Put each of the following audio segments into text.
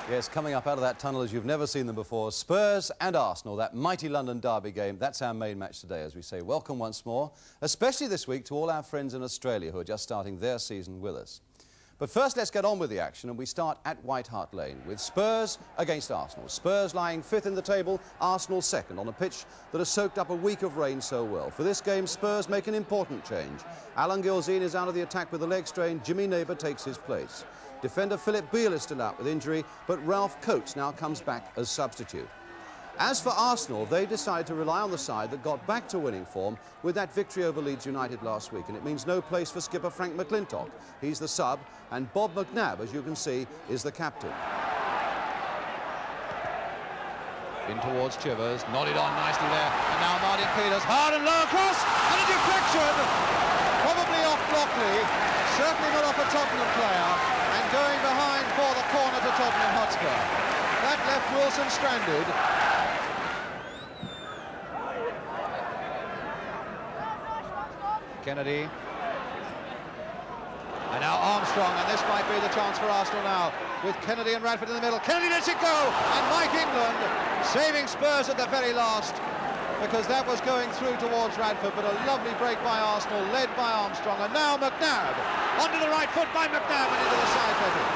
Yes, coming up out of that tunnel as you've never seen them before, Spurs and Arsenal, that mighty London derby game. That's our main match today, as we say. Welcome once more, especially this week to all our friends in Australia who are just starting their season with us. But first, let's get on with the action, and we start at White Hart Lane with Spurs against Arsenal. Spurs lying fifth in the table, Arsenal second, on a pitch that has soaked up a week of rain so well. For this game, Spurs make an important change. Alan Gilzean is out of the attack with a leg strain. Jimmy Neighbour takes his place. Defender Philip Beale is still out with injury, but Ralph Coates now comes back as substitute. As for Arsenal, they decided to rely on the side that got back to winning form with that victory over Leeds United last week, and it means no place for skipper Frank McLintock. He's the sub, and Bob McNabb, as you can see, is the captain. In towards Chivers, nodded on nicely there, and now Martin Peters, hard and low across, and a deflection, probably off Blockley, certainly not off a Tottenham player, and going behind for the corner to Tottenham Hotspur. That left Wilson stranded. Kennedy. And now Armstrong, and this might be the chance for Arsenal now, with Kennedy and Radford in the middle. Kennedy lets it go, and Mike England saving Spurs at the very last, because that was going through towards Radford, but a lovely break by Arsenal, led by Armstrong, and now McNabb, onto the right foot by McNabb and into the side netting.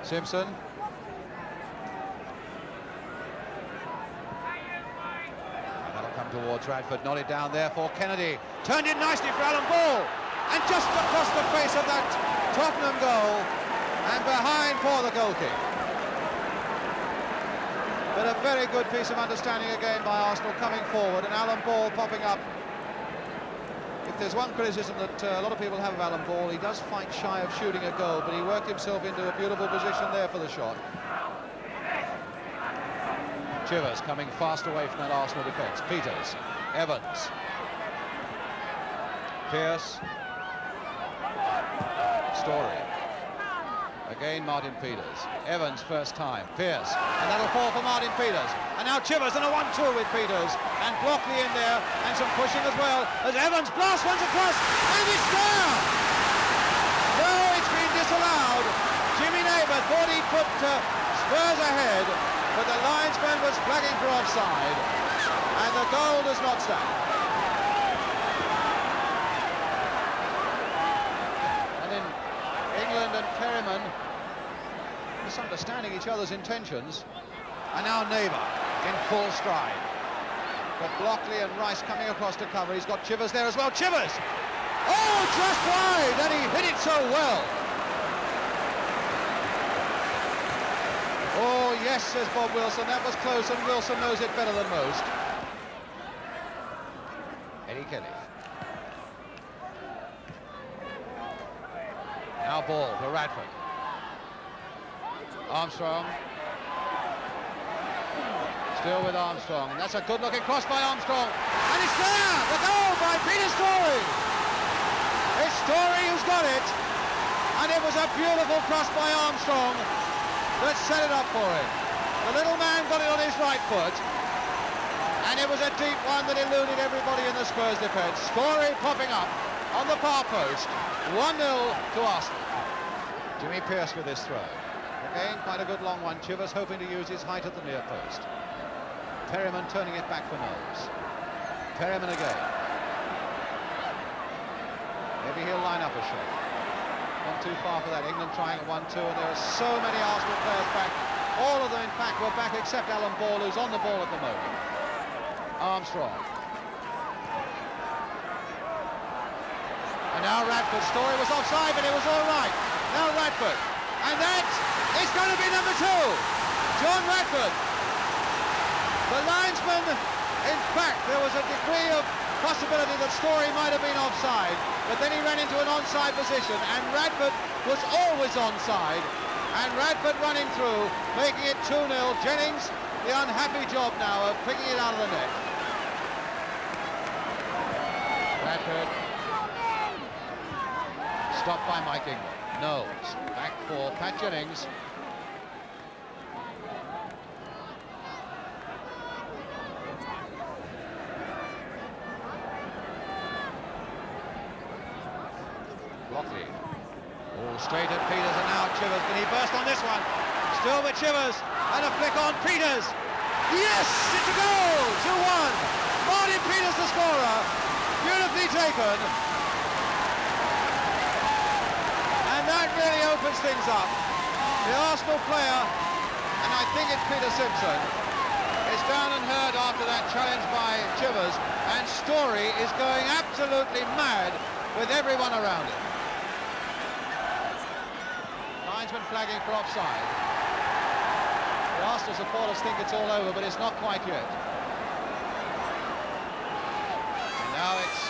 Simpson. That'll come towards Radford, nodded down there for Kennedy. Turned in nicely for Alan Ball. And just across the face of that Tottenham goal. And behind for the goal kick. But a very good piece of understanding again by Arsenal coming forward, and Alan Ball popping up. If there's one criticism that a lot of people have of Alan Ball, he does fight shy of shooting a goal, but he worked himself into a beautiful position there for the shot. Chivers coming fast away from that Arsenal defence. Peters, Evans, Pearce, Story. Again Martin Peters. Evans first time. Pearce. And that'll fall for Martin Peters. And now Chivers and a 1-2 with Peters. And Blockley in there. And some pushing as well. As Evans blasts once across. And it's there! No, it's been disallowed. Jimmy Neighbour thought he'd put Spurs ahead. But the linesman was flagging for offside. And the goal does not stand. England and Perryman misunderstanding each other's intentions, and now Neighbour in full stride. But Blockley and Rice coming across to cover. He's got Chivers there as well. Chivers! Oh, just wide, and he hit it so well. Oh yes, says Bob Wilson, that was close, and Wilson knows it better than most. Eddie Kelly. Now Ball to Radford. Armstrong. Still with Armstrong. And that's a good-looking cross by Armstrong. And it's there! The goal by Peter Story! It's Story who's got it. And it was a beautiful cross by Armstrong that set it up for him. The little man got it on his right foot. And it was a deep one that eluded everybody in the Spurs defence. Story popping up on the far post. 1-0 to Arsenal. Jimmy Pearce with this throw. Again, quite a good long one. Chivers hoping to use his height at the near post. Perryman turning it back for Knowles. Perryman again. Maybe he'll line up a shot. Not too far for that. England trying at 1-2, and there are so many Arsenal players back. All of them, in fact, were back except Alan Ball, who's on the ball at the moment. Armstrong. And now Radford. Story was offside, but it was all right. Now Radford. And that is going to be number 2. John Radford. The linesman, in fact, there was a degree of possibility that Story might have been offside, but then he ran into an onside position, and Radford was always onside. And Radford running through, making it 2-0. Jennings, the unhappy job now of picking it out of the net. Radford. Stopped by Mike England. Knowles. Back for Pat Jennings. Straight at Peters, and now Chivers. Can he burst on this one? Still with Chivers, and a flick on Peters. Yes, it's a goal! 2-1. Martin Peters, the scorer. Beautifully taken. And that really opens things up. The Arsenal player, and I think it's Peter Simpson, is down and hurt after that challenge by Chivers, and Story is going absolutely mad with everyone around him. Linesman flagging for offside. The Arsenal supporters think it's all over, but it's not quite yet. And now it's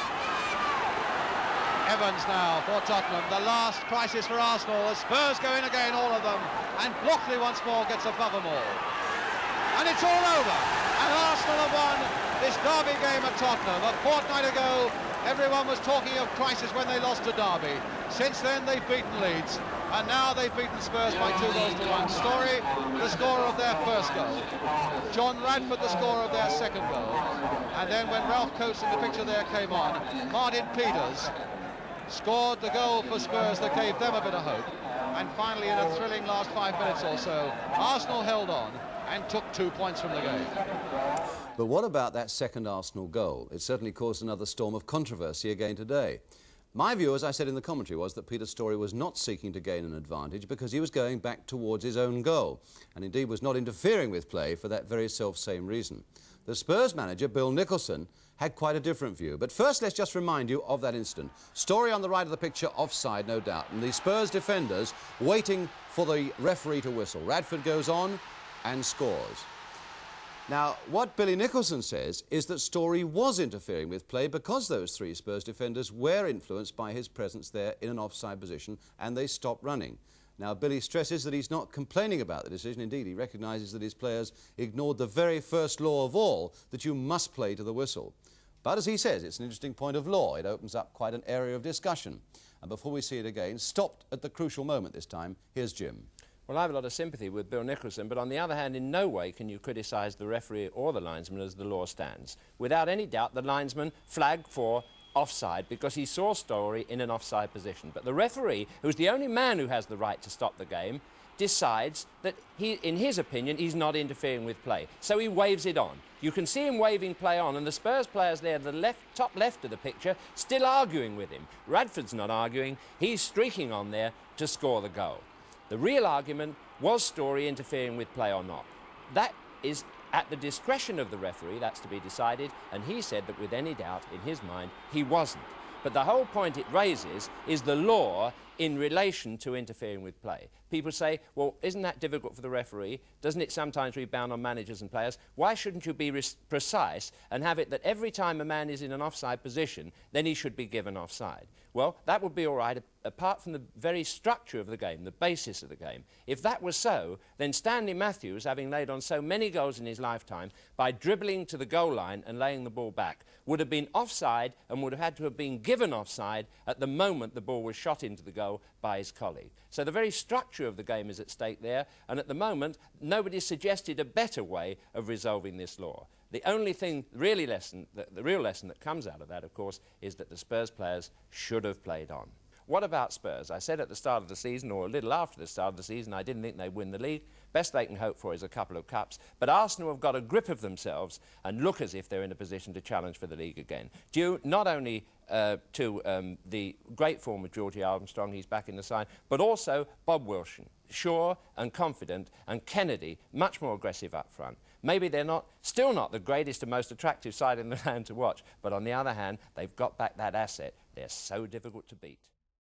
Evans now for Tottenham. The last crisis for Arsenal. The Spurs go in again, all of them, and Blockley once more gets above them all. And it's all over, and Arsenal have won this derby game at Tottenham. A fortnight ago, everyone was talking of crisis when they lost to Derby. Since then, they've beaten Leeds, and now they've beaten Spurs by 2-1. Story, the scorer of their first goal. John Radford, the scorer of their second goal. And then when Ralph Coates in the picture there came on, Martin Peters scored the goal for Spurs that gave them a bit of hope. And finally, in a thrilling last 5 minutes or so, Arsenal held on and took 2 points from the game. But what about that second Arsenal goal? It certainly caused another storm of controversy again today. My view, as I said in the commentary, was that Peter Story was not seeking to gain an advantage because he was going back towards his own goal, and indeed was not interfering with play for that very self-same reason. The Spurs manager, Bill Nicholson, had quite a different view. But first, let's just remind you of that incident. Story on the right of the picture, offside, no doubt, and the Spurs defenders waiting for the referee to whistle. Radford goes on and scores. Now, what Billy Nicholson says is that Story was interfering with play because those three Spurs defenders were influenced by his presence there in an offside position and they stopped running. Now, Billy stresses that he's not complaining about the decision. Indeed, he recognises that his players ignored the very first law of all, that you must play to the whistle. But as he says, it's an interesting point of law. It opens up quite an area of discussion. And before we see it again, stopped at the crucial moment this time, here's Jim. Well, I have a lot of sympathy with Bill Nicholson, but on the other hand, in no way can you criticise the referee or the linesman as the law stands. Without any doubt, the linesman flagged for offside because he saw Story in an offside position. But the referee, who's the only man who has the right to stop the game, decides that in his opinion, he's not interfering with play. So he waves it on. You can see him waving play on, and the Spurs players there, the top left of the picture, still arguing with him. Radford's not arguing. He's streaking on there to score the goal. The real argument was Story interfering with play or not. That is at the discretion of the referee, that's to be decided, and he said that with any doubt in his mind he wasn't. But the whole point it raises is the law in relation to interfering with play. People say, well, isn't that difficult for the referee? Doesn't it sometimes rebound on managers and players? Why shouldn't you be precise and have it that every time a man is in an offside position, then he should be given offside? Well, that would be all right, apart from the very structure of the game, the basis of the game. If that was so, then Stanley Matthews, having laid on so many goals in his lifetime, by dribbling to the goal line and laying the ball back, would have been offside and would have had to have been given offside at the moment the ball was shot into the goal by his colleague. So the very structure of the game is at stake there, and at the moment, nobody suggested a better way of resolving this law. The only thing, the real lesson that comes out of that, of course, is that the Spurs players should have played on. What about Spurs? I said at the start of the season, or a little after the start of the season, I didn't think they'd win the league. Best they can hope for is a couple of cups. But Arsenal have got a grip of themselves and look as if they're in a position to challenge for the league again. Due not only to the great form of Georgie Armstrong, he's back in the side, but also Bob Wilson, sure and confident, and Kennedy, much more aggressive up front. Maybe they're still not the greatest and most attractive side in the land to watch, but on the other hand, they've got back that asset. They're so difficult to beat.